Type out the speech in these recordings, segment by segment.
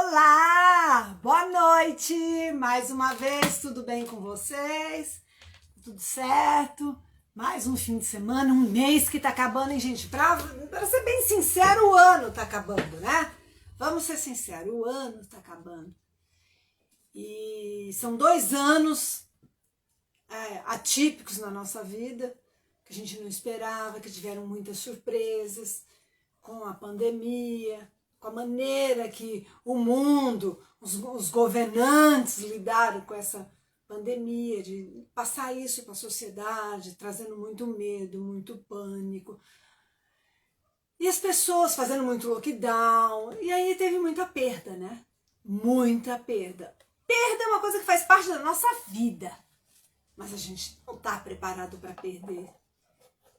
Olá, boa noite, mais uma vez, tudo bem com vocês? Tudo certo? Mais um fim de semana, um mês que tá acabando, hein, gente? Pra ser bem sincero, o ano tá acabando, né? Vamos ser sinceros, o ano tá acabando. E são 2 anos atípicos na nossa vida, que a gente não esperava, que tiveram muitas surpresas, com a pandemia, com a maneira que o mundo, os governantes lidaram com essa pandemia, de passar isso para a sociedade, trazendo muito medo, muito pânico. E as pessoas fazendo muito lockdown, e aí teve muita perda, né? Muita perda. Perda é uma coisa que faz parte da nossa vida, mas a gente não está preparado para perder.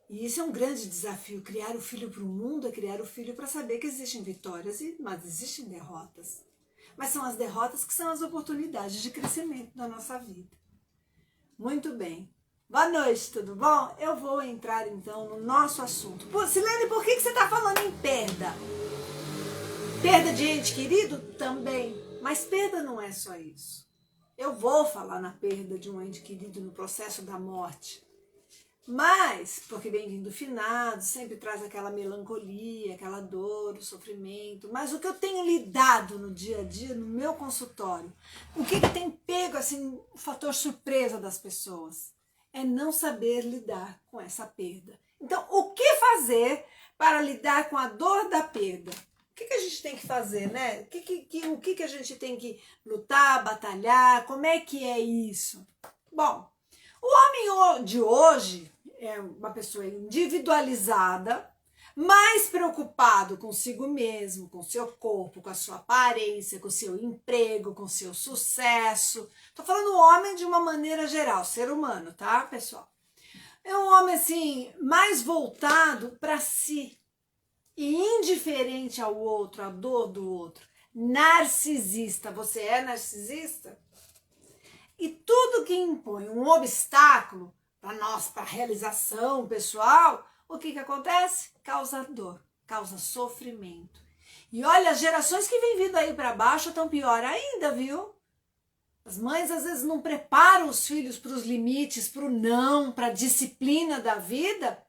E isso é um grande desafio, criar o filho para o mundo é criar o filho para saber que existem vitórias, mas existem derrotas. Mas são as derrotas que são as oportunidades de crescimento da nossa vida. Muito bem. Boa noite, tudo bom? Eu vou entrar então no nosso assunto. Silene, por que você está falando em perda? Perda de ente querido? Também. Mas perda não é só isso. Eu vou falar na perda de um ente querido no processo da morte. Mas, porque bem-vindo finado, sempre traz aquela melancolia, aquela dor, o sofrimento. Mas o que eu tenho lidado no dia a dia, no meu consultório, o que tem pego assim, o fator surpresa das pessoas, é não saber lidar com essa perda. Então, o que fazer para lidar com a dor da perda? O que a gente tem que fazer, né? O que a gente tem que lutar, batalhar? Como é que é isso? Bom, o homem de hoje é uma pessoa individualizada, mais preocupado consigo mesmo, com seu corpo, com a sua aparência, com o seu emprego, com o seu sucesso. Tô falando homem de uma maneira geral, ser humano, tá, pessoal? É um homem, assim, mais voltado para si e indiferente ao outro, à dor do outro. Narcisista. Você é narcisista? E tudo que impõe um obstáculo para nós, para a realização pessoal, o que acontece? Causa dor, causa sofrimento. E olha, as gerações que vêm vindo aí para baixo estão pior ainda, viu? As mães às vezes não preparam os filhos para os limites, para o não, para a disciplina da vida.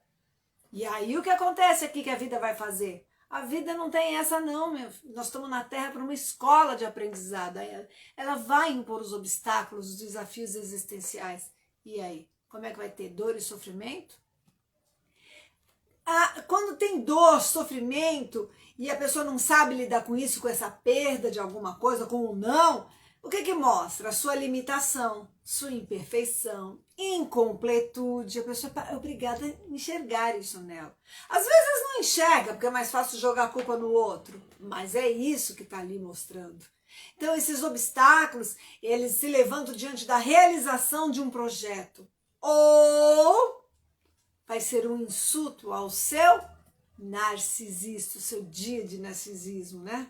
E aí o que acontece aqui que a vida vai fazer? A vida não tem essa não, meu. Nós estamos na Terra para uma escola de aprendizado. Ela vai impor os obstáculos, os desafios existenciais. E aí? Como é que vai ter dor e sofrimento? Quando tem dor, sofrimento, e a pessoa não sabe lidar com isso, com essa perda de alguma coisa, com o não, o que mostra? A sua limitação, sua imperfeição, incompletude. A pessoa é obrigada a enxergar isso nela. Às vezes não enxerga, porque é mais fácil jogar a culpa no outro, mas é isso que está ali mostrando. Então esses obstáculos, eles se levantam diante da realização de um projeto. Ou vai ser um insulto ao seu narcisista, o seu dia de narcisismo, né?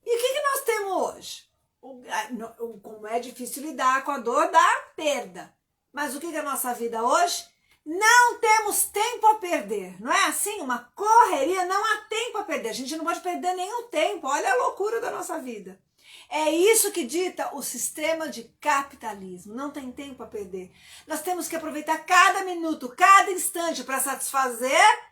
E o que nós temos hoje? Como é difícil lidar com a dor da perda. Mas o que é a nossa vida hoje? Não temos tempo a perder. Não é assim? Uma correria, não há tempo a perder. A gente não pode perder nenhum tempo. Olha a loucura da nossa vida. É isso que dita o sistema de capitalismo. Não tem tempo a perder. Nós temos que aproveitar cada minuto, cada instante para satisfazer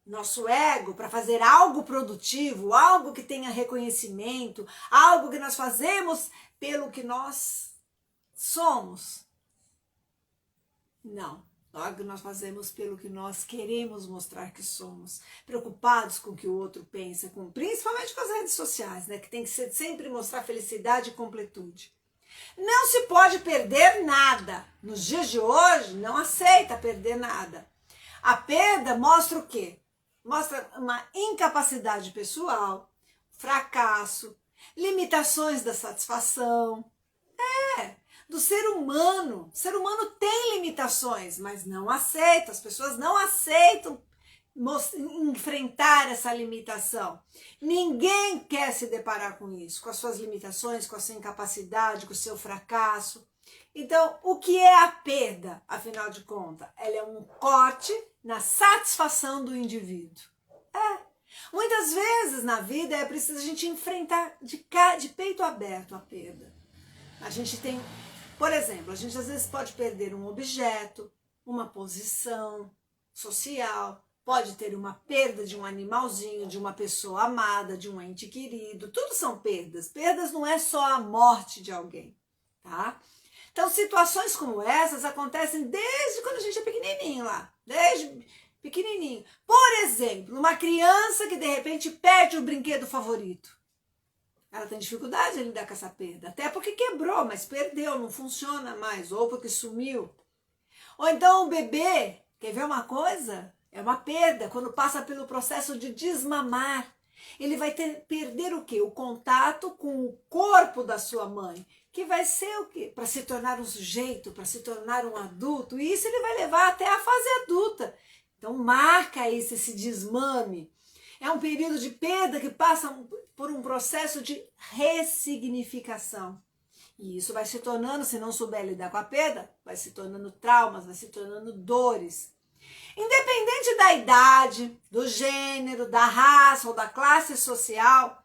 nosso ego, para fazer algo produtivo, algo que tenha reconhecimento, algo que nós fazemos pelo que nós somos. Não, algo que nós fazemos pelo que nós queremos mostrar que somos, preocupados com o que o outro pensa, principalmente com as redes sociais, né, que tem que sempre mostrar felicidade e completude. Não se pode perder nada. Nos dias de hoje, não aceita perder nada. A perda mostra o quê? Mostra uma incapacidade pessoal, fracasso, limitações da satisfação. Do ser humano. O ser humano tem limitações, mas não aceita. As pessoas não aceitam enfrentar essa limitação. Ninguém quer se deparar com isso, com as suas limitações, com a sua incapacidade, com o seu fracasso. Então, o que é a perda, afinal de contas? Ela é um corte na satisfação do indivíduo. Muitas vezes na vida é preciso a gente enfrentar de peito aberto a perda. A gente tem, por exemplo, a gente às vezes pode perder um objeto, uma posição social, pode ter uma perda de um animalzinho, de uma pessoa amada, de um ente querido. Tudo são perdas. Perdas não é só a morte de alguém, tá? Então, situações como essas acontecem desde quando a gente é pequenininho lá, desde pequenininho. Por exemplo, uma criança que de repente perde o brinquedo favorito. Ela tem dificuldade em lidar com essa perda, até porque quebrou, mas perdeu, não funciona mais, ou porque sumiu. Ou então o bebê, quer ver uma coisa? É uma perda, quando passa pelo processo de desmamar. Ele vai perder o quê? O contato com o corpo da sua mãe, que vai ser o quê? Para se tornar um sujeito, para se tornar um adulto, e isso ele vai levar até a fase adulta. Então marca isso, esse desmame. É um período de perda que passa por um processo de ressignificação. E isso vai se tornando, se não souber lidar com a perda, vai se tornando traumas, vai se tornando dores. Independente da idade, do gênero, da raça ou da classe social,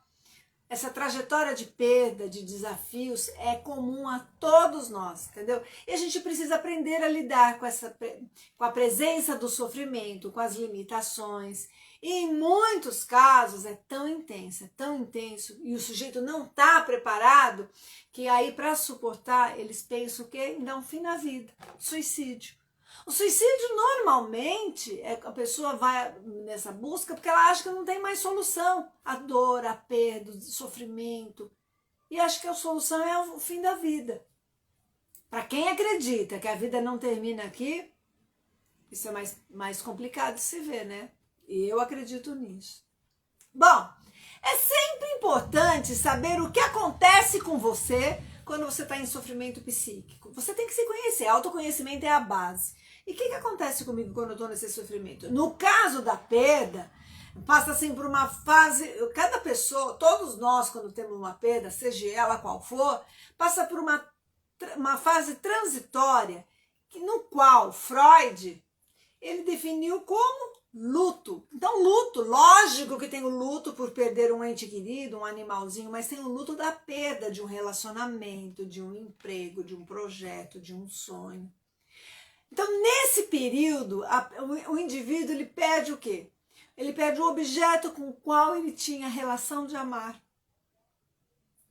essa trajetória de perda, de desafios é comum a todos nós, entendeu? E a gente precisa aprender a lidar com a presença do sofrimento, com as limitações. E em muitos casos é tão intenso, e o sujeito não está preparado, que aí para suportar eles pensam o quê? Em dar um fim na vida, suicídio. O suicídio normalmente a pessoa vai nessa busca porque ela acha que não tem mais solução. A dor, a perda, o sofrimento. E acha que a solução é o fim da vida. Para quem acredita que a vida não termina aqui, isso é mais complicado de se ver, né? E eu acredito nisso. Bom, é sempre importante saber o que acontece com você quando você está em sofrimento psíquico. Você tem que se conhecer. Autoconhecimento é a base. E o que acontece comigo quando eu estou nesse sofrimento? No caso da perda, passa assim por uma fase, cada pessoa, todos nós quando temos uma perda, seja ela qual for, passa por uma fase transitória, no qual Freud, ele definiu como luto. Então luto, lógico que tem o luto por perder um ente querido, um animalzinho, mas tem o luto da perda de um relacionamento, de um emprego, de um projeto, de um sonho. Então, nesse período, o indivíduo ele perde o quê? Ele perde o objeto com o qual ele tinha relação de amar.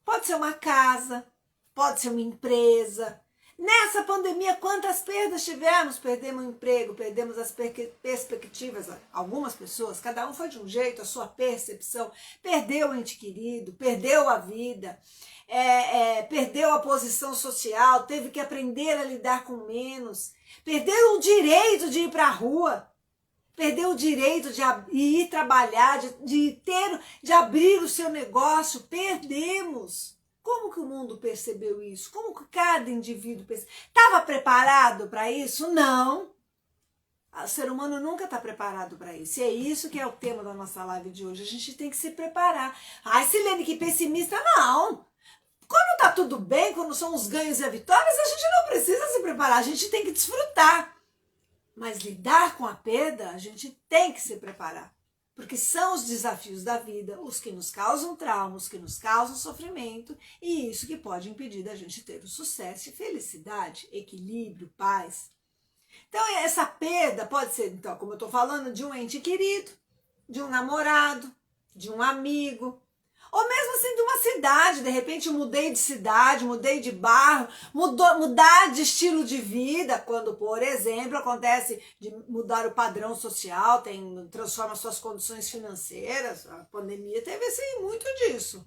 Pode ser uma casa, pode ser uma empresa. Nessa pandemia, quantas perdas tivemos? Perdemos o emprego, perdemos as perspectivas. Algumas pessoas, cada um foi de um jeito, a sua percepção. Perdeu o ente querido, perdeu a vida, perdeu a posição social, teve que aprender a lidar com menos. Perdeu o direito de ir para a rua, perdeu o direito de ir trabalhar, de abrir o seu negócio, perdemos. Como que o mundo percebeu isso? Como que cada indivíduo percebeu? Estava preparado para isso? Não. O ser humano nunca está preparado para isso. E é isso que é o tema da nossa live de hoje. A gente tem que se preparar. Ai, Silene, que pessimista. Não. Quando está tudo bem, quando são os ganhos e as vitórias, a gente não precisa se preparar, a gente tem que desfrutar. Mas lidar com a perda, a gente tem que se preparar. Porque são os desafios da vida, os que nos causam trauma, os que nos causam sofrimento, e isso que pode impedir da gente ter o sucesso e felicidade, equilíbrio, paz. Então essa perda pode ser, então, como eu estou falando, de um ente querido, de um namorado, de um amigo, ou mesmo assim de uma cidade, de repente eu mudei de cidade, mudei de bairro, mudar de estilo de vida, quando, por exemplo, acontece de mudar o padrão social, transforma suas condições financeiras, a pandemia teve assim, muito disso.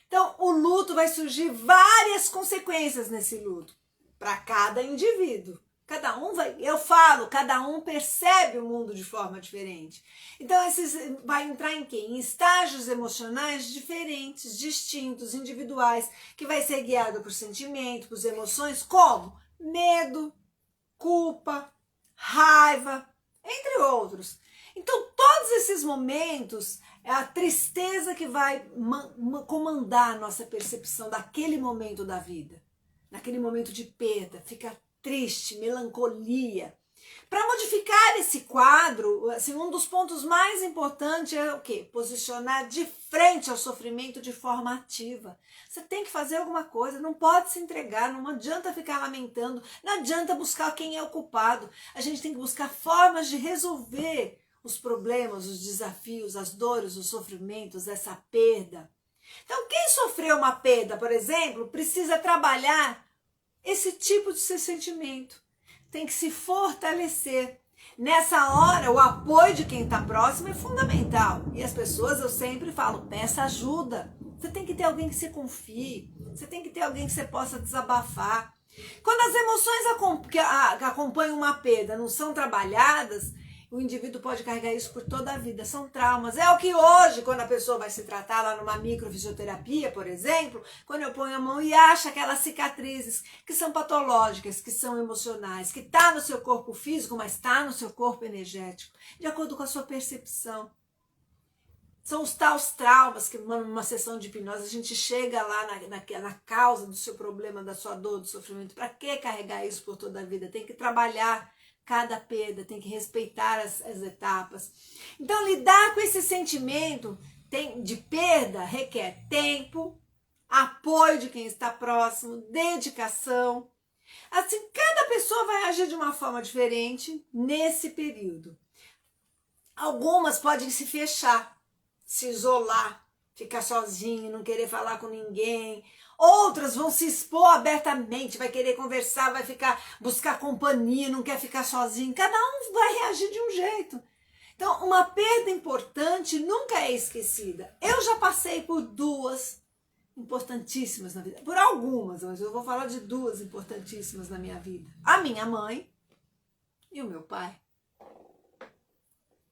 Então, o luto vai surgir várias consequências nesse luto, para cada indivíduo. Cada um percebe o mundo de forma diferente. Então, vai entrar em quê? Em estágios emocionais diferentes, distintos, individuais, que vai ser guiado por sentimento, por emoções como medo, culpa, raiva, entre outros. Então, todos esses momentos, é a tristeza que vai comandar a nossa percepção daquele momento da vida, naquele momento de perda, fica triste, melancolia. Para modificar esse quadro, assim, um dos pontos mais importantes é o quê? Posicionar de frente ao sofrimento de forma ativa. Você tem que fazer alguma coisa, não pode se entregar, não adianta ficar lamentando, não adianta buscar quem é o culpado. A gente tem que buscar formas de resolver os problemas, os desafios, as dores, os sofrimentos, essa perda. Então, quem sofreu uma perda, por exemplo, precisa trabalhar esse tipo de sentimento. Tem que se fortalecer. Nessa hora, o apoio de quem está próximo é fundamental. E as pessoas, eu sempre falo, peça ajuda. Você tem que ter alguém que você confie. Você tem que ter alguém que você possa desabafar. Quando as emoções que acompanham uma perda não são trabalhadas, o indivíduo pode carregar isso por toda a vida. São traumas. É o que hoje, quando a pessoa vai se tratar lá numa microfisioterapia, por exemplo, quando eu ponho a mão e acho aquelas cicatrizes que são patológicas, que são emocionais, que está no seu corpo físico, mas está no seu corpo energético, de acordo com a sua percepção. São os tais traumas que numa sessão de hipnose a gente chega lá na causa do seu problema, da sua dor, do sofrimento. Para que carregar isso por toda a vida? Tem que trabalhar cada perda, tem que respeitar as etapas. Então, lidar com esse sentimento de perda requer tempo, apoio de quem está próximo, dedicação. Assim, cada pessoa vai agir de uma forma diferente nesse período. Algumas podem se fechar, se isolar, ficar sozinho, não querer falar com ninguém. Outras vão se expor abertamente, vai querer conversar, vai buscar companhia, não quer ficar sozinho. Cada um vai reagir de um jeito. Então, uma perda importante nunca é esquecida. Eu já passei por duas importantíssimas na vida. Por algumas, mas eu vou falar de duas importantíssimas na minha vida. A minha mãe e o meu pai.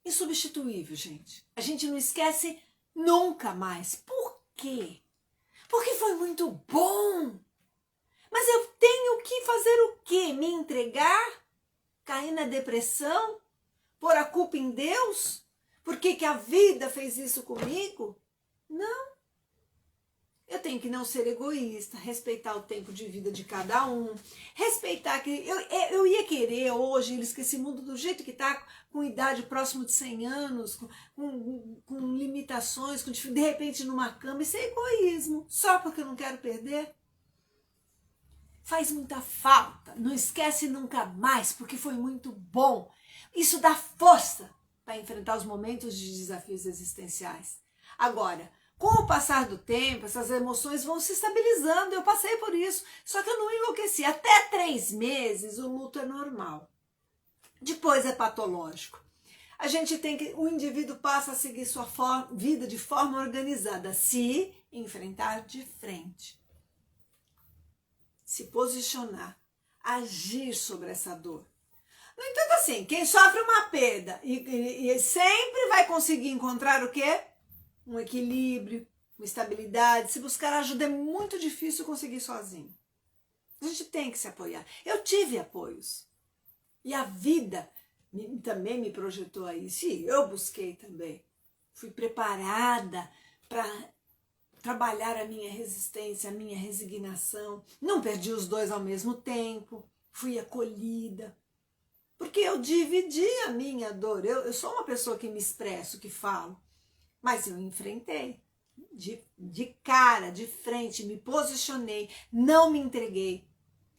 Insubstituível, gente. A gente não esquece nunca mais. Por quê? Porque foi muito bom. Mas eu tenho que fazer o quê? Me entregar? Cair na depressão? Pôr a culpa em Deus? Por que a vida fez isso comigo? Não. Eu tenho que não ser egoísta, respeitar o tempo de vida de cada um, respeitar que eu ia querer hoje eles que esse mundo do jeito que está, com idade próximo de 100 anos, com limitações, de repente numa cama, isso é egoísmo, só porque eu não quero perder. Faz muita falta, não esquece nunca mais, porque foi muito bom. Isso dá força para enfrentar os momentos de desafios existenciais. Agora, com o passar do tempo, essas emoções vão se estabilizando. Eu passei por isso, só que eu não enlouqueci. Até 3 meses o luto é normal. Depois é patológico. O indivíduo passa a seguir sua vida de forma organizada, se enfrentar de frente, se posicionar, agir sobre essa dor. No entanto, assim, quem sofre uma perda e sempre vai conseguir encontrar o quê? Um equilíbrio, uma estabilidade. Se buscar ajuda é muito difícil conseguir sozinho. A gente tem que se apoiar. Eu tive apoios. E a vida também me projetou a isso. E eu busquei também. Fui preparada para trabalhar a minha resistência, a minha resignação. Não perdi os dois ao mesmo tempo. Fui acolhida. Porque eu dividi a minha dor. Eu sou uma pessoa que me expresso, que falo. Mas eu enfrentei, de cara, de frente, me posicionei, não me entreguei.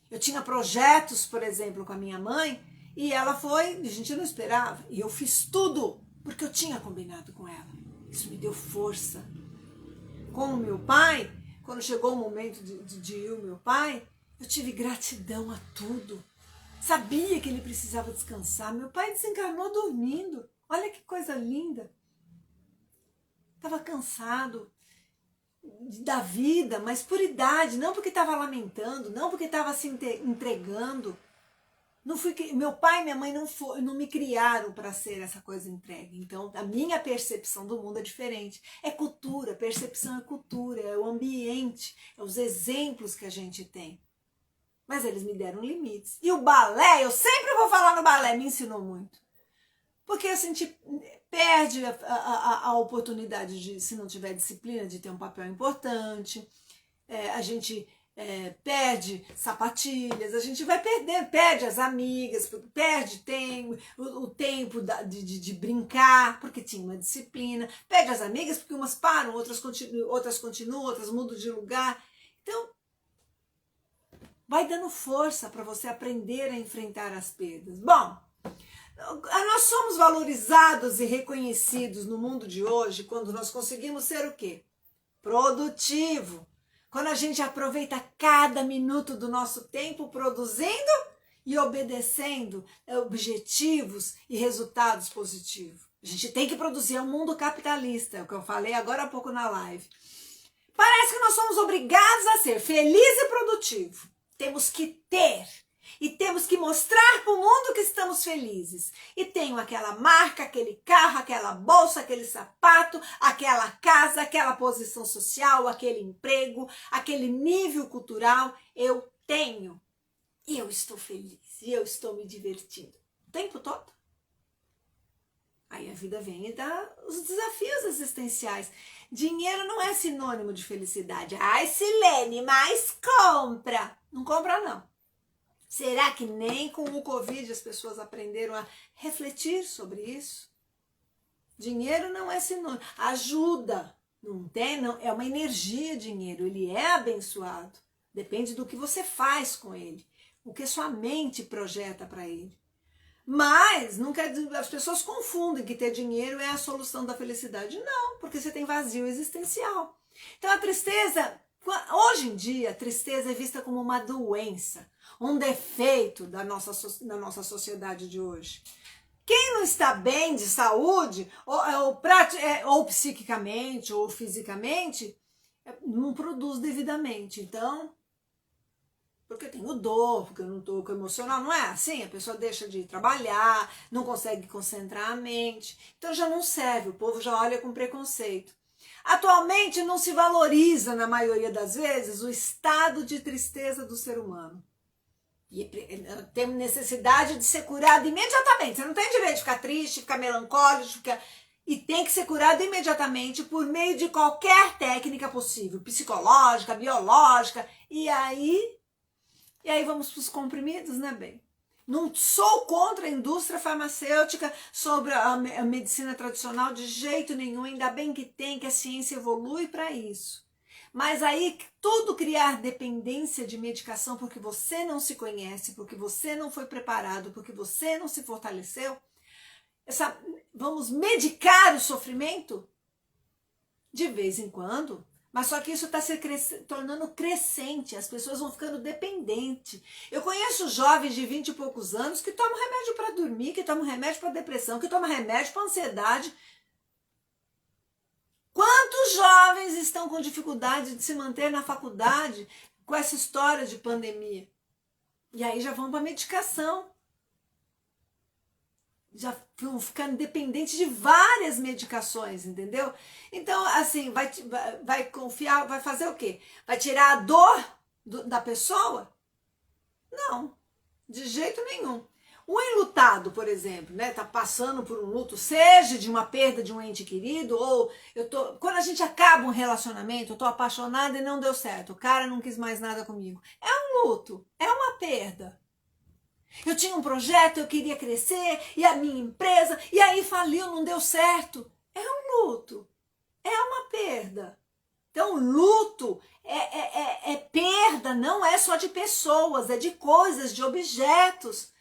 Eu tinha projetos, por exemplo, com a minha mãe, e ela foi, a gente não esperava, e eu fiz tudo, porque eu tinha combinado com ela. Isso me deu força. Com o meu pai, quando chegou o momento de ir o meu pai, eu tive gratidão a tudo. Sabia que ele precisava descansar. Meu pai desencarnou dormindo. Olha que coisa linda. Estava cansado da vida, mas por idade, não porque estava lamentando, não porque estava se entregando. Meu pai e minha mãe não me criaram para ser essa coisa entregue. Então, a minha percepção do mundo é diferente. É cultura, percepção é cultura, é o ambiente, é os exemplos que a gente tem. Mas eles me deram limites. E o balé, eu sempre vou falar no balé, me ensinou muito. Porque a gente perde a oportunidade de, se não tiver disciplina, de ter um papel importante. A gente perde sapatilhas, a gente vai perdendo, perde as amigas, perde o tempo de brincar, porque tinha uma disciplina, perde as amigas porque umas param, outras continuam, outras mudam de lugar. Então, vai dando força para você aprender a enfrentar as perdas. Bom, nós somos valorizados e reconhecidos no mundo de hoje quando nós conseguimos ser o quê? Produtivo. Quando a gente aproveita cada minuto do nosso tempo produzindo e obedecendo objetivos e resultados positivos. A gente tem que produzir, é um mundo capitalista, é o que eu falei agora há pouco na live. Parece que nós somos obrigados a ser feliz e produtivo. Temos que ter. E temos que mostrar para o mundo que estamos felizes. E tenho aquela marca, aquele carro, aquela bolsa, aquele sapato, aquela casa, aquela posição social, aquele emprego, aquele nível cultural. Eu tenho. E eu estou feliz. E eu estou me divertindo. O tempo todo. Aí a vida vem e dá os desafios existenciais. Dinheiro não é sinônimo de felicidade. Ai, Silene, mas compra. Não compra, não. Será que nem com o Covid as pessoas aprenderam a refletir sobre isso? Dinheiro não é sinônimo. Ajuda. Não tem, não. É uma energia, dinheiro. Ele é abençoado. Depende do que você faz com ele. O que sua mente projeta para ele. Mas não quer dizer, as pessoas confundem que ter dinheiro é a solução da felicidade. Não, porque você tem vazio existencial. Então a tristeza, hoje em dia, a tristeza é vista como uma doença, um defeito da nossa sociedade de hoje. Quem não está bem de saúde, ou psiquicamente, ou fisicamente, não produz devidamente. Então, porque eu tenho dor, porque eu não estou com emocional, não é assim? A pessoa deixa de trabalhar, não consegue concentrar a mente, então já não serve, o povo já olha com preconceito. Atualmente não se valoriza, na maioria das vezes, o estado de tristeza do ser humano. E temos necessidade de ser curado imediatamente, você não tem direito de ficar triste, ficar melancólico, e tem que ser curado imediatamente por meio de qualquer técnica possível, psicológica, biológica, e aí vamos para os comprimidos, né, bem? Não sou contra a indústria farmacêutica, sobre a medicina tradicional de jeito nenhum, ainda bem que tem, que a ciência evolui para isso. Mas aí tudo criar dependência de medicação porque você não se conhece, porque você não foi preparado, porque você não se fortaleceu, vamos medicar o sofrimento? De vez em quando. Mas só que isso está se tornando crescente, as pessoas vão ficando dependentes. Eu conheço jovens de 20 e poucos anos que tomam remédio para dormir, que tomam remédio para depressão, que tomam remédio para ansiedade. Quantos jovens estão com dificuldade de se manter na faculdade com essa história de pandemia? E aí já vão para a medicação. Já vão ficando dependentes de várias medicações, entendeu? Então, assim, vai confiar, vai fazer o quê? Vai tirar a dor da pessoa? Não, de jeito nenhum. O enlutado, por exemplo, né, tá passando por um luto, seja de uma perda de um ente querido, ou quando a gente acaba um relacionamento, eu tô apaixonada e não deu certo, o cara não quis mais nada comigo. É um luto, é uma perda. Eu tinha um projeto, eu queria crescer, e a minha empresa, e aí faliu, não deu certo. É um luto, é uma perda. Então, luto é perda, não é só de pessoas, é de coisas, de objetos.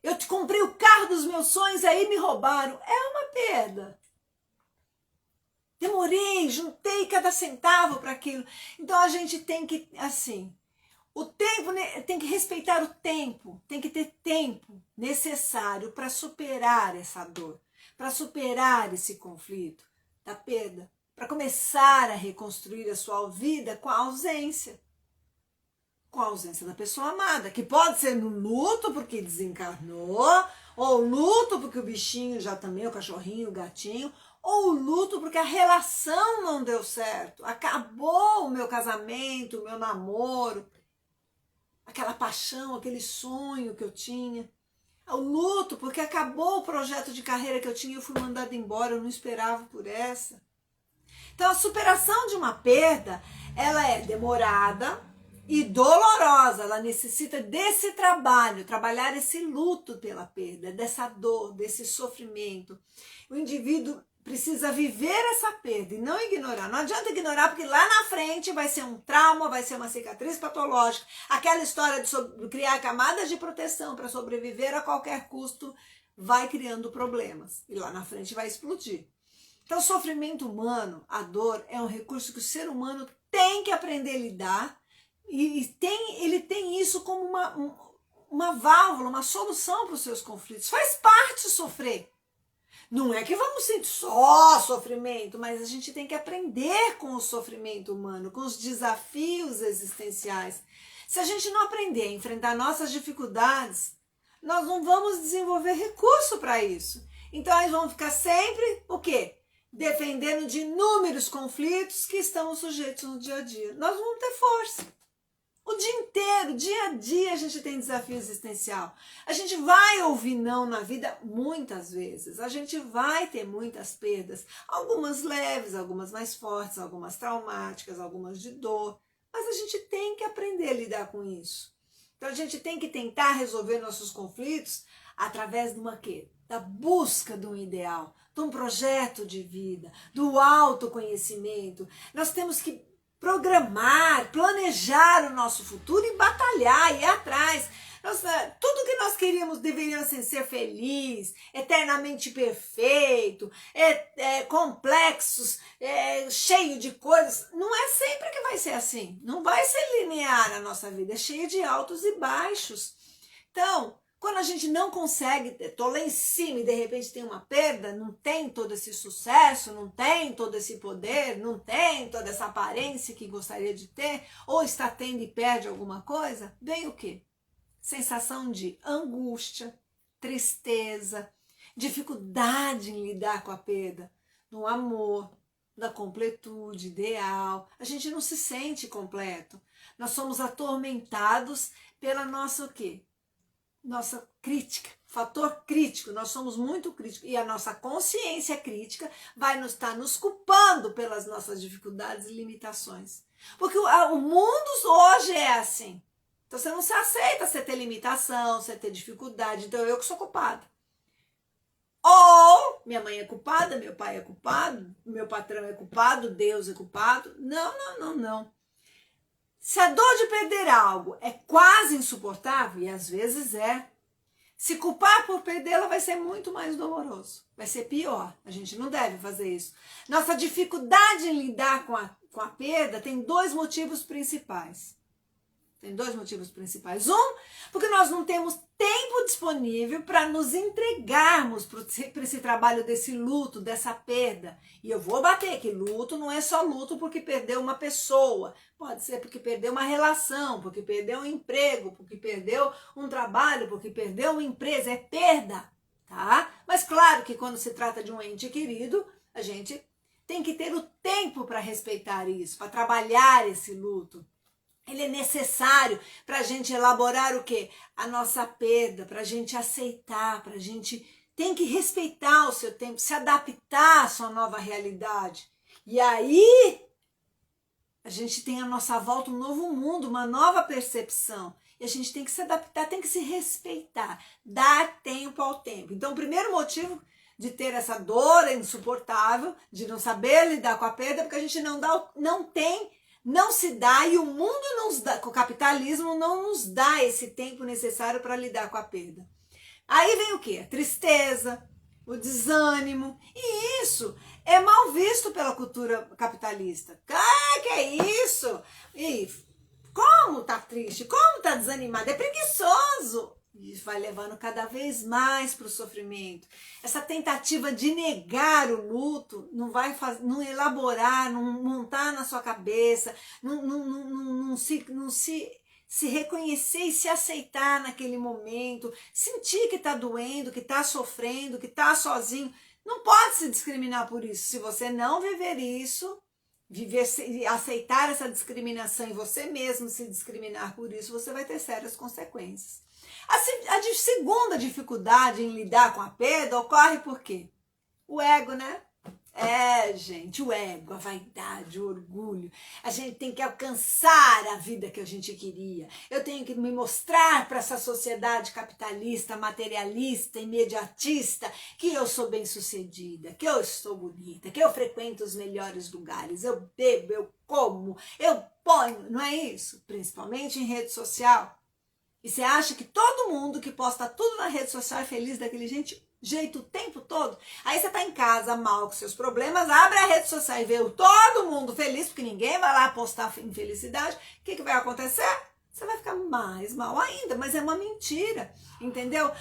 Eu comprei o carro dos meus sonhos, aí me roubaram. É uma perda. Demorei, juntei cada centavo para aquilo. Então, a gente tem que, assim... O tempo, tem que respeitar o tempo, tem que ter tempo necessário para superar essa dor, para superar esse conflito da perda, para começar a reconstruir a sua vida com a ausência da pessoa amada, que pode ser no luto porque desencarnou, ou luto porque o bichinho já também, o cachorrinho, o gatinho, ou luto porque a relação não deu certo, acabou o meu casamento, o meu namoro, aquela paixão, aquele sonho que eu tinha. O luto, porque acabou o projeto de carreira que eu tinha e eu fui mandada embora, eu não esperava por essa. Então, a superação de uma perda, ela é demorada, e dolorosa. Ela necessita desse trabalho, trabalhar esse luto pela perda, dessa dor, desse sofrimento. O indivíduo precisa viver essa perda e não ignorar. Não adianta ignorar, porque lá na frente vai ser um trauma, vai ser uma cicatriz patológica. Aquela história de criar camadas de proteção para sobreviver a qualquer custo vai criando problemas. E lá na frente vai explodir. Então, o sofrimento humano, a dor, é um recurso que o ser humano tem que aprender a lidar. E ele tem isso como uma válvula, uma solução para os seus conflitos. Faz parte sofrer. Não é que vamos sentir só sofrimento, mas a gente tem que aprender com o sofrimento humano, com os desafios existenciais. Se a gente não aprender a enfrentar nossas dificuldades, nós não vamos desenvolver recurso para isso. Então, nós vamos ficar sempre, o quê? Defendendo de inúmeros conflitos que estamos sujeitos no dia a dia. Nós vamos ter força. O dia inteiro, dia a dia, a gente tem desafio existencial. A gente vai ouvir não na vida muitas vezes. A gente vai ter muitas perdas. Algumas leves, algumas mais fortes, algumas traumáticas, algumas de dor. Mas a gente tem que aprender a lidar com isso. Então a gente tem que tentar resolver nossos conflitos através de uma quê? Da busca de um ideal, de um projeto de vida, do autoconhecimento. Nós temos que programar, planejar o nosso futuro e batalhar, ir atrás. Tudo que nós queríamos deveria ser feliz, eternamente perfeito, complexos, cheio de coisas. Não é sempre que vai ser assim. Não vai ser linear a nossa vida, é cheia de altos e baixos. Então, quando a gente não consegue, tô lá em cima e de repente tem uma perda, não tem todo esse sucesso, não tem todo esse poder, não tem toda essa aparência que gostaria de ter, ou está tendo e perde alguma coisa, vem o quê? Sensação de angústia, tristeza, dificuldade em lidar com a perda, no amor, da completude, ideal. A gente não se sente completo. Nós somos atormentados pela nossa o quê? Nossa crítica, fator crítico, nós somos muito críticos e a nossa consciência crítica vai estar nos culpando pelas nossas dificuldades e limitações. Porque o mundo hoje é assim. Então você não se aceita você ter limitação, você ter dificuldade, então eu que sou culpada. Ou minha mãe é culpada, meu pai é culpado, meu patrão é culpado, Deus é culpado. Não. Se a dor de perder algo é quase insuportável, e às vezes é, se culpar por perdê-la vai ser muito mais doloroso, vai ser pior. A gente não deve fazer isso. Nossa dificuldade em lidar com a perda tem dois motivos principais. Porque nós não temos tempo disponível para nos entregarmos para esse trabalho desse luto, dessa perda. E eu vou bater que luto não é só luto porque perdeu uma pessoa. Pode ser porque perdeu uma relação, porque perdeu um emprego, porque perdeu um trabalho, porque perdeu uma empresa. É perda, tá? Mas claro que quando se trata de um ente querido, a gente tem que ter o tempo para respeitar isso, para trabalhar esse luto. Ele é necessário para a gente elaborar o quê? A nossa perda, para a gente aceitar, para a gente tem que respeitar o seu tempo, se adaptar à sua nova realidade. E aí a gente tem à nossa volta um novo mundo, uma nova percepção. E a gente tem que se adaptar, tem que se respeitar, dar tempo ao tempo. Então o primeiro motivo de ter essa dor insuportável, de não saber lidar com a perda, é porque a gente não se dá, e o mundo não dá, o capitalismo não nos dá esse tempo necessário para lidar com a perda. Aí vem o quê? A tristeza, o desânimo, e isso é mal visto pela cultura capitalista. Que é isso? E como tá triste? Como tá desanimado? É preguiçoso. Isso vai levando cada vez mais para o sofrimento. Essa tentativa de negar o luto não elaborar, não montar na sua cabeça, não se reconhecer e se aceitar naquele momento, sentir que está doendo, que está sofrendo, que está sozinho. Não pode se discriminar por isso. Se você não viver isso, aceitar essa discriminação e você mesmo se discriminar por isso, você vai ter sérias consequências. A segunda dificuldade em lidar com a perda ocorre por quê? O ego, né? Gente, o ego, a vaidade, o orgulho. A gente tem que alcançar a vida que a gente queria. Eu tenho que me mostrar para essa sociedade capitalista, materialista, imediatista, que eu sou bem-sucedida, que eu estou bonita, que eu frequento os melhores lugares, eu bebo, eu como, eu ponho, não é isso? Principalmente em rede social. E você acha que todo mundo que posta tudo na rede social é feliz daquele jeito o tempo todo? Aí você tá em casa mal com seus problemas, abre a rede social e vê todo mundo feliz, porque ninguém vai lá postar infelicidade. O que vai acontecer? Você vai ficar mais mal ainda, mas é uma mentira, entendeu?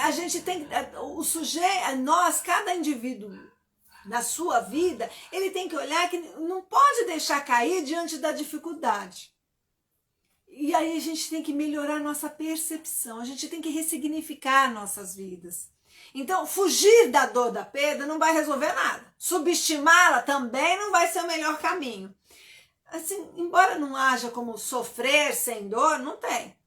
A gente tem, o sujeito, nós, cada indivíduo na sua vida, ele tem que olhar que não pode deixar cair diante da dificuldade. E aí a gente tem que melhorar nossa percepção, a gente tem que ressignificar nossas vidas. Então, fugir da dor da perda não vai resolver nada. Subestimá-la também não vai ser o melhor caminho. Assim, embora não haja como sofrer sem dor, não tem.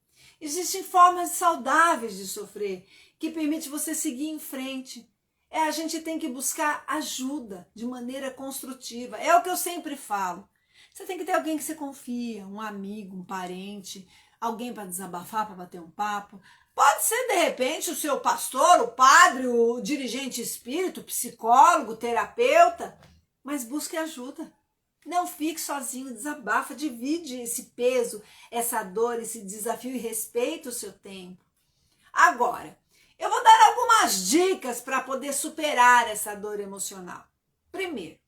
Existem formas saudáveis de sofrer, que permite você seguir em frente. A gente tem que buscar ajuda de maneira construtiva. É o que eu sempre falo. Você tem que ter alguém que você confia, um amigo, um parente, alguém para desabafar, para bater um papo. Pode ser, de repente, o seu pastor, o padre, o dirigente espírita, o psicólogo, o terapeuta, mas busque ajuda. Não fique sozinho, desabafa, divide esse peso, essa dor, esse desafio e respeita o seu tempo. Agora, eu vou dar algumas dicas para poder superar essa dor emocional. Primeiro,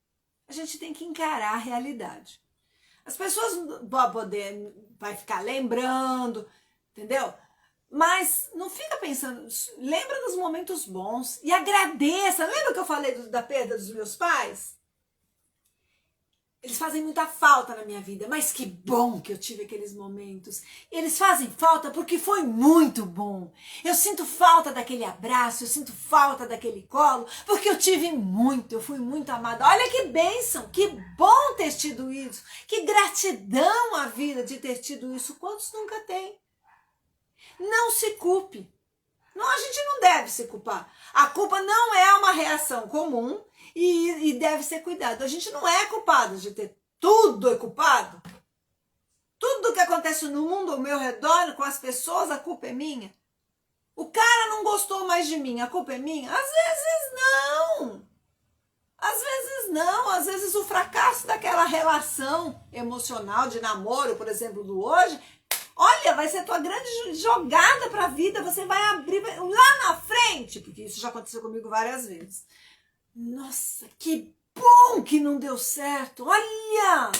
a gente tem que encarar a realidade. As pessoas vai ficar lembrando, entendeu? Mas não fica pensando, lembra dos momentos bons e agradeça. Lembra que eu falei da perda dos meus pais? Eles fazem muita falta na minha vida, mas que bom que eu tive aqueles momentos. Eles fazem falta porque foi muito bom. Eu sinto falta daquele abraço, eu sinto falta daquele colo, porque eu tive muito, eu fui muito amada. Olha que bênção, que bom ter tido isso. Que gratidão à vida de ter tido isso. Quantos nunca têm? Não se culpe. Não, a gente não deve se culpar. A culpa não é uma reação comum e deve ser cuidado. A gente não é culpado de ter tudo é culpado. Tudo que acontece no mundo ao meu redor, com as pessoas, a culpa é minha. O cara não gostou mais de mim, a culpa é minha? Às vezes não. Às vezes não. Às vezes o fracasso daquela relação emocional de namoro, por exemplo, do hoje, olha, vai ser a tua grande jogada para a vida. Você vai abrir lá na frente, porque isso já aconteceu comigo várias vezes. Nossa, que bom que não deu certo. Olha!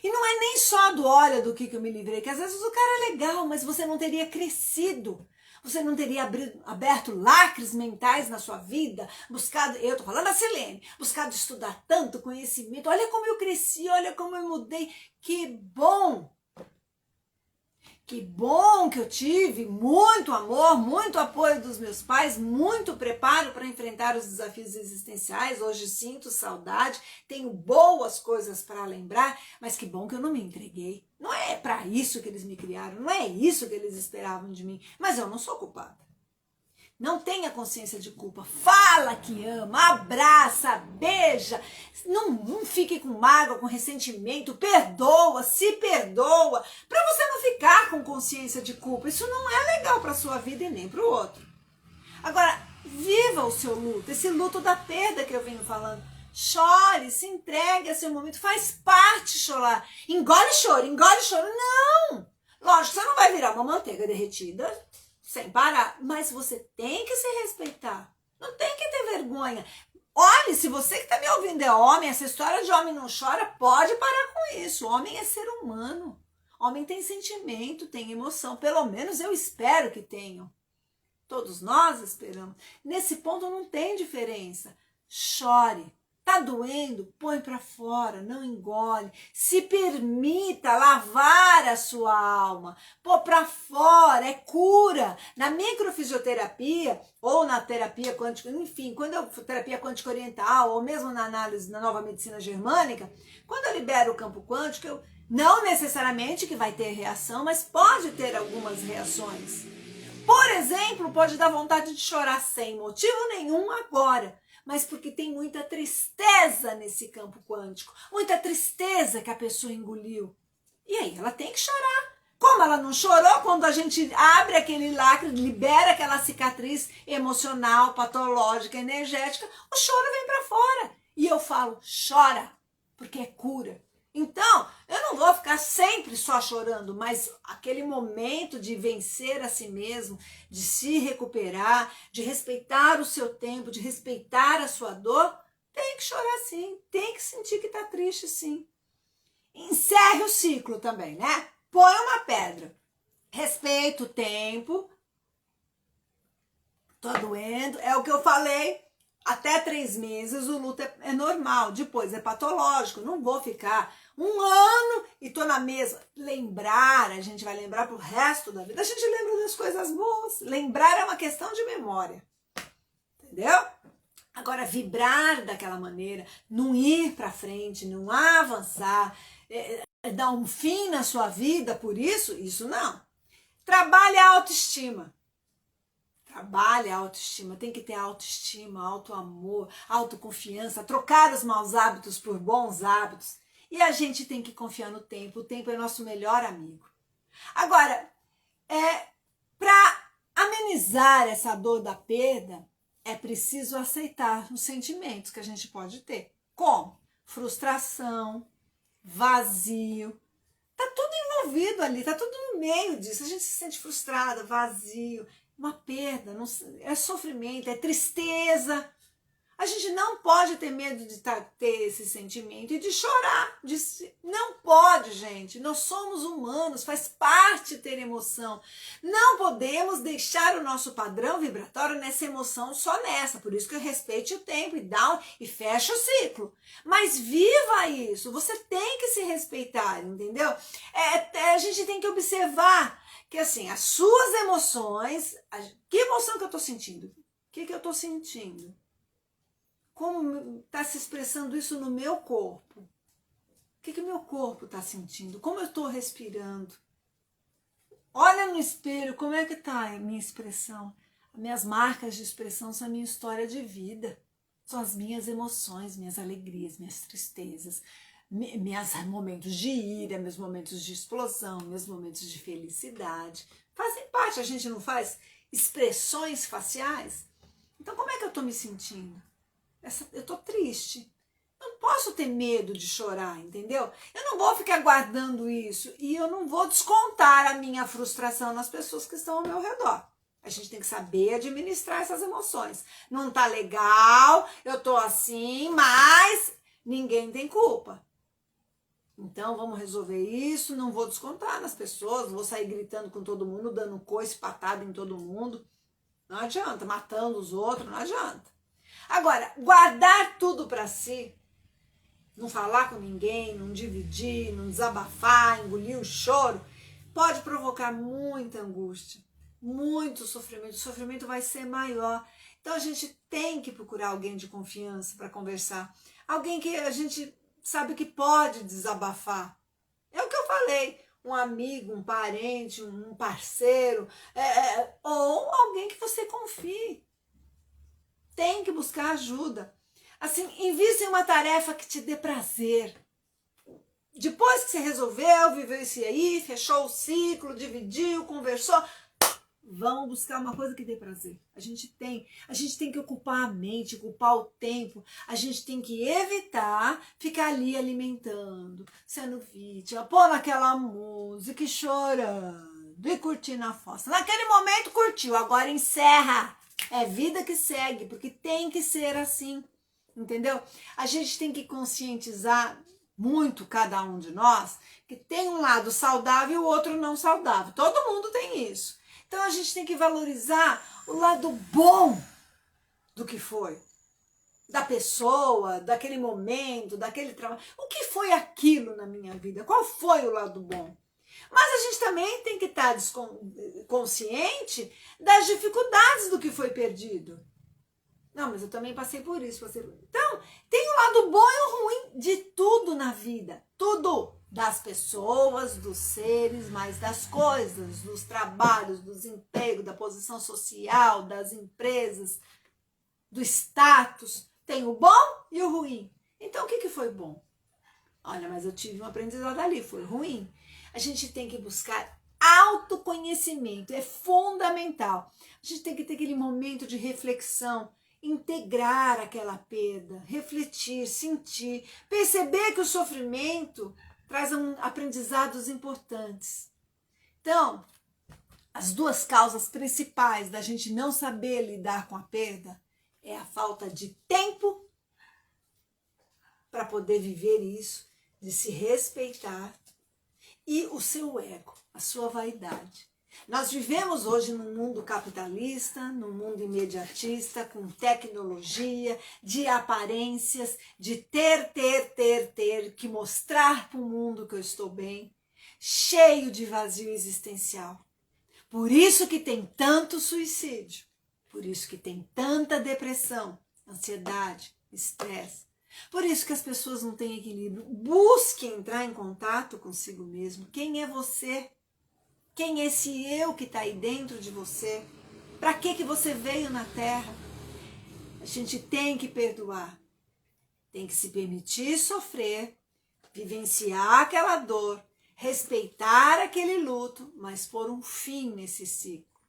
E não é nem só do olha do que eu me livrei, que às vezes o cara é legal, mas você não teria crescido. Você não teria aberto lacres mentais na sua vida, buscado, eu tô falando da Silene, buscado estudar tanto conhecimento. Olha como eu cresci, olha como eu mudei. Que bom! Que bom que eu tive muito amor, muito apoio dos meus pais, muito preparo para enfrentar os desafios existenciais. Hoje sinto saudade, tenho boas coisas para lembrar, mas que bom que eu não me entreguei. Não é para isso que eles me criaram, não é isso que eles esperavam de mim, mas eu não sou culpada. Não tenha consciência de culpa. Fala que ama, abraça, beija. Não fique com mágoa, com ressentimento. Perdoa, se perdoa. Para você não ficar com consciência de culpa. Isso não é legal para sua vida e nem para o outro. Agora, viva o seu luto. Esse luto da perda que eu venho falando. Chore, se entregue a seu momento. Faz parte chorar. Engole choro, engole choro. Não! Lógico, você não vai virar uma manteiga derretida sem parar, mas você tem que se respeitar, não tem que ter vergonha. Olhe, se você que está me ouvindo é homem, essa história de homem não chora, pode parar com isso. Homem é ser humano, homem tem sentimento, tem emoção, pelo menos eu espero que tenham. Todos nós esperamos. Nesse ponto não tem diferença. Chore. Tá doendo? Põe para fora, não engole. Se permita lavar a sua alma. Pôr para fora, é cura. Na microfisioterapia ou na terapia quântica, enfim, quando eu terapia quântica oriental ou mesmo na análise da nova medicina germânica, quando eu libero o campo quântico, eu, não necessariamente que vai ter reação, mas pode ter algumas reações. Por exemplo, pode dar vontade de chorar sem motivo nenhum agora. mas porque tem muita tristeza nesse campo quântico, muita tristeza que a pessoa engoliu. E aí ela tem que chorar. Como ela não chorou quando a gente abre aquele lacre, libera aquela cicatriz emocional, patológica, energética, o choro vem para fora. E eu falo, chora, porque é cura. Então, eu não vou ficar sempre só chorando, mas aquele momento de vencer a si mesmo, de se recuperar, de respeitar o seu tempo, de respeitar a sua dor, tem que chorar sim, tem que sentir que tá triste sim. Encerre o ciclo também, né? Põe uma pedra. Respeita o tempo. Tô doendo, é o que eu falei. Até 3 meses o luto é normal, depois é patológico. Não vou ficar 1 ano e tô na mesma. Lembrar, a gente vai lembrar pro resto da vida. A gente lembra das coisas boas. Lembrar é uma questão de memória. Entendeu? Agora, vibrar daquela maneira, não ir pra frente, não avançar, dar um fim na sua vida por isso não. Trabalhe a autoestima. Trabalhe a autoestima, tem que ter autoestima, autoamor, autoconfiança, trocar os maus hábitos por bons hábitos. E a gente tem que confiar no tempo, o tempo é nosso melhor amigo. Agora, para amenizar essa dor da perda, é preciso aceitar os sentimentos que a gente pode ter. Como? Frustração, vazio. Tá tudo envolvido ali, tá tudo no meio disso. A gente se sente frustrada, vazio. Uma perda, é sofrimento, é tristeza. A gente não pode ter medo de ter esse sentimento e de chorar. Não pode, gente. Nós somos humanos, faz parte ter emoção. Não podemos deixar o nosso padrão vibratório nessa emoção só nessa. Por isso que eu respeite o tempo e fecha o ciclo. Mas viva isso. Você tem que se respeitar, entendeu? A gente tem que observar que assim, as suas emoções, que emoção que eu tô sentindo? O que eu tô sentindo? Como está se expressando isso no meu corpo? O que o meu corpo está sentindo? Como eu estou respirando? Olha no espelho, como é que está a minha expressão? As minhas marcas de expressão são a minha história de vida. São as minhas emoções, minhas alegrias, minhas tristezas, meus momentos de ira, meus momentos de explosão, meus momentos de felicidade. Fazem parte, a gente não faz expressões faciais? Então como é que eu estou me sentindo? Eu tô triste. Não posso ter medo de chorar, entendeu? Eu não vou ficar guardando isso e eu não vou descontar a minha frustração nas pessoas que estão ao meu redor. A gente tem que saber administrar essas emoções. Não tá legal, eu tô assim, mas ninguém tem culpa. Então vamos resolver isso, não vou descontar nas pessoas, não vou sair gritando com todo mundo, dando coice, patada em todo mundo. Não adianta, matando os outros, não adianta. Agora, guardar tudo para si, não falar com ninguém, não dividir, não desabafar, engolir o choro, pode provocar muita angústia, muito sofrimento. O sofrimento vai ser maior. Então a gente tem que procurar alguém de confiança para conversar. Alguém que a gente sabe que pode desabafar. É o que eu falei. Um amigo, um parente, um parceiro, ou alguém que você confie. Tem que buscar ajuda. Assim, invista em uma tarefa que te dê prazer. Depois que você resolveu, viveu isso aí, fechou o ciclo, dividiu, conversou, vamos buscar uma coisa que dê prazer. A gente tem que ocupar a mente, ocupar o tempo. A gente tem que evitar ficar ali alimentando, sendo vítima, pôr naquela música e chorando e curtindo a fossa. Naquele momento curtiu, agora encerra. É vida que segue, porque tem que ser assim, entendeu? A gente tem que conscientizar muito, cada um de nós, que tem um lado saudável e o outro não saudável. Todo mundo tem isso. Então a gente tem que valorizar o lado bom do que foi. Da pessoa, daquele momento, daquele trabalho. O que foi aquilo na minha vida? Qual foi o lado bom? Mas a gente também tem que estar consciente das dificuldades do que foi perdido. Não, mas eu também passei por isso. Então, tem o lado bom e o ruim de tudo na vida. Tudo. Das pessoas, dos seres, mas das coisas, dos trabalhos, dos empregos, da posição social, das empresas, do status. Tem o bom e o ruim. Então, o que foi bom? Olha, mas eu tive um aprendizado ali, foi ruim. A gente tem que buscar autoconhecimento, é fundamental. A gente tem que ter aquele momento de reflexão, integrar aquela perda, refletir, sentir, perceber que o sofrimento traz aprendizados importantes. Então, as duas causas principais da gente não saber lidar com a perda é a falta de tempo para poder viver isso, de se respeitar, e o seu ego, a sua vaidade. Nós vivemos hoje num mundo capitalista, num mundo imediatista, com tecnologia, de aparências, de ter, que mostrar para o mundo que eu estou bem, cheio de vazio existencial. Por isso que tem tanto suicídio, por isso que tem tanta depressão, ansiedade, estresse. Por isso que as pessoas não têm equilíbrio. Busque entrar em contato consigo mesmo. Quem é você? Quem é esse eu que está aí dentro de você? Para que você veio na Terra? A gente tem que perdoar. Tem que se permitir sofrer, vivenciar aquela dor, respeitar aquele luto, mas pôr um fim nesse ciclo.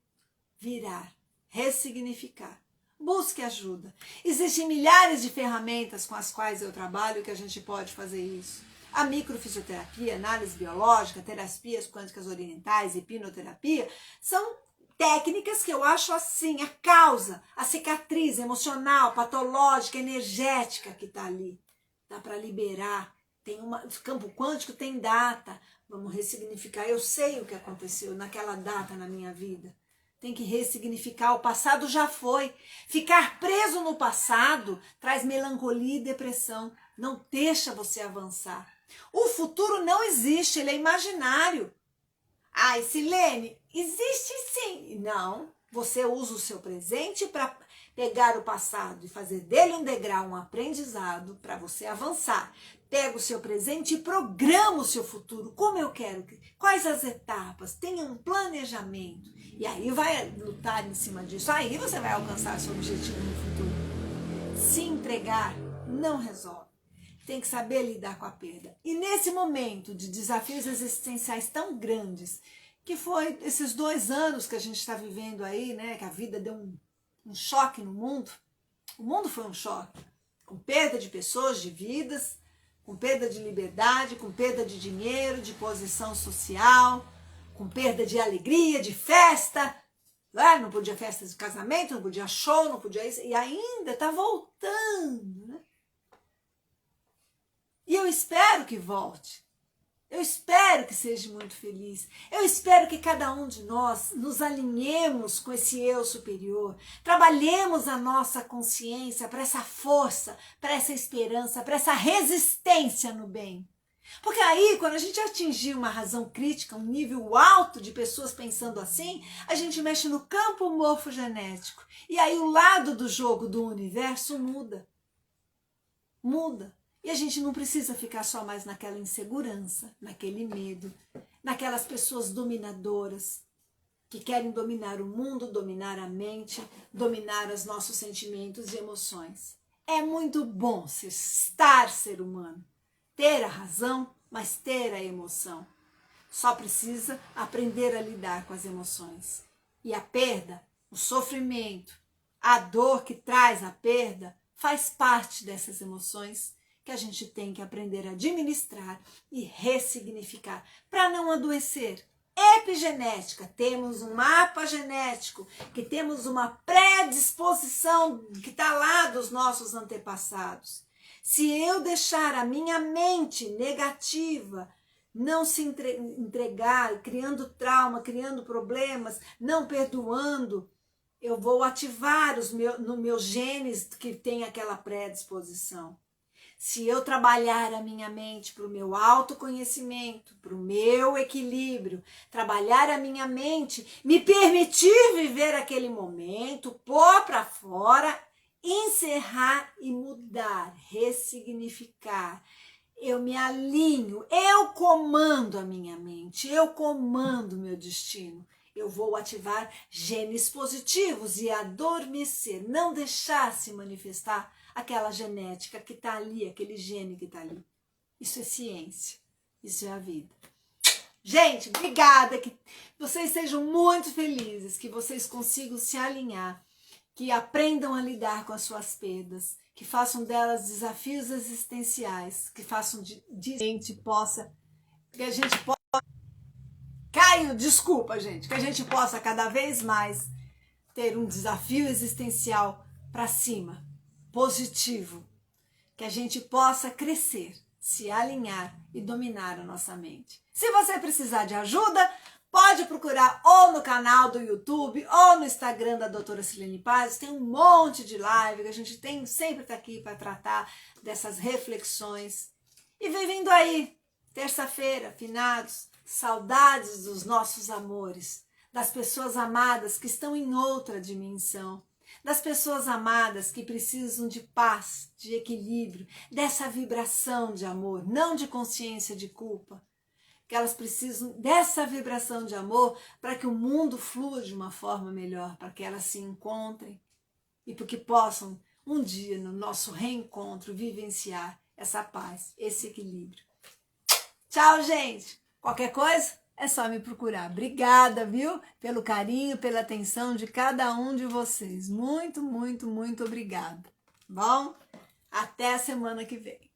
Virar, ressignificar. Busque ajuda. Existem milhares de ferramentas com as quais eu trabalho que a gente pode fazer isso. A microfisioterapia, análise biológica, terapias quânticas orientais, hipnoterapia, são técnicas que eu acho assim, a causa, a cicatriz emocional, patológica, energética que está ali. Dá para liberar. O campo quântico tem data. Vamos ressignificar. Eu sei o que aconteceu naquela data na minha vida. Tem que ressignificar, o passado já foi. Ficar preso no passado traz melancolia e depressão. Não deixa você avançar. O futuro não existe, ele é imaginário. Ai, Silene, existe sim. Não, você usa o seu presente para pegar o passado e fazer dele um degrau, um aprendizado para você avançar. Pega o seu presente e programa o seu futuro. Como eu quero? Quais as etapas? Tenha um planejamento. E aí vai lutar em cima disso. Aí você vai alcançar seu objetivo no futuro. Se entregar não resolve. Tem que saber lidar com a perda. E nesse momento de desafios existenciais tão grandes, que foi esses 2 anos que a gente está vivendo aí, né? Que a vida deu um choque no mundo. O mundo foi um choque. Com perda de pessoas, de vidas, com perda de liberdade, com perda de dinheiro, de posição social, com perda de alegria, de festa. Não podia festa de casamento, não podia show, não podia isso. E ainda está voltando, né? E eu espero que volte. Eu espero que seja muito feliz. Eu espero que cada um de nós nos alinhemos com esse eu superior. Trabalhemos a nossa consciência para essa força, para essa esperança, para essa resistência no bem. Porque aí, quando a gente atingir uma razão crítica, um nível alto de pessoas pensando assim, a gente mexe no campo morfogenético. E aí o lado do jogo do universo muda. Muda. E a gente não precisa ficar só mais naquela insegurança, naquele medo, naquelas pessoas dominadoras que querem dominar o mundo, dominar a mente, dominar os nossos sentimentos e emoções. É muito bom estar ser humano, ter a razão, mas ter a emoção. Só precisa aprender a lidar com as emoções. E a perda, o sofrimento, a dor que traz a perda, faz parte dessas emoções que a gente tem que aprender a administrar e ressignificar para não adoecer. Epigenética, temos um mapa genético, que temos uma predisposição que está lá dos nossos antepassados. Se eu deixar a minha mente negativa não se entregar, criando trauma, criando problemas, não perdoando, eu vou ativar no meus genes que tem aquela predisposição. Se eu trabalhar a minha mente para o meu autoconhecimento, para o meu equilíbrio, trabalhar a minha mente, me permitir viver aquele momento, pôr para fora, encerrar e mudar, ressignificar. Eu me alinho, eu comando a minha mente, eu comando o meu destino. Eu vou ativar genes positivos e adormecer, não deixar se manifestar aquela genética que está ali, aquele gene que está ali. Isso é ciência, isso é a vida. Gente, obrigada, que vocês sejam muito felizes, que vocês consigam se alinhar, que aprendam a lidar com as suas perdas, que façam delas desafios existenciais, que façam que a gente possa Caio, desculpa, gente, que a gente possa cada vez mais ter um desafio existencial para cima, positivo, que a gente possa crescer, se alinhar e dominar a nossa mente. Se você precisar de ajuda, pode procurar ou no canal do YouTube ou no Instagram da doutora Silene Paz. Tem um monte de live que a gente sempre está aqui para tratar dessas reflexões. E vem vindo aí, terça-feira, finados, saudades dos nossos amores, das pessoas amadas que estão em outra dimensão, das pessoas amadas que precisam de paz, de equilíbrio, dessa vibração de amor, não de consciência de culpa, que elas precisam dessa vibração de amor para que o mundo flua de uma forma melhor, para que elas se encontrem e para que possam um dia no nosso reencontro vivenciar essa paz, esse equilíbrio. Tchau, gente! Qualquer coisa é só me procurar. Obrigada, viu? Pelo carinho, pela atenção de cada um de vocês. Muito, muito, muito obrigada. Bom, até a semana que vem.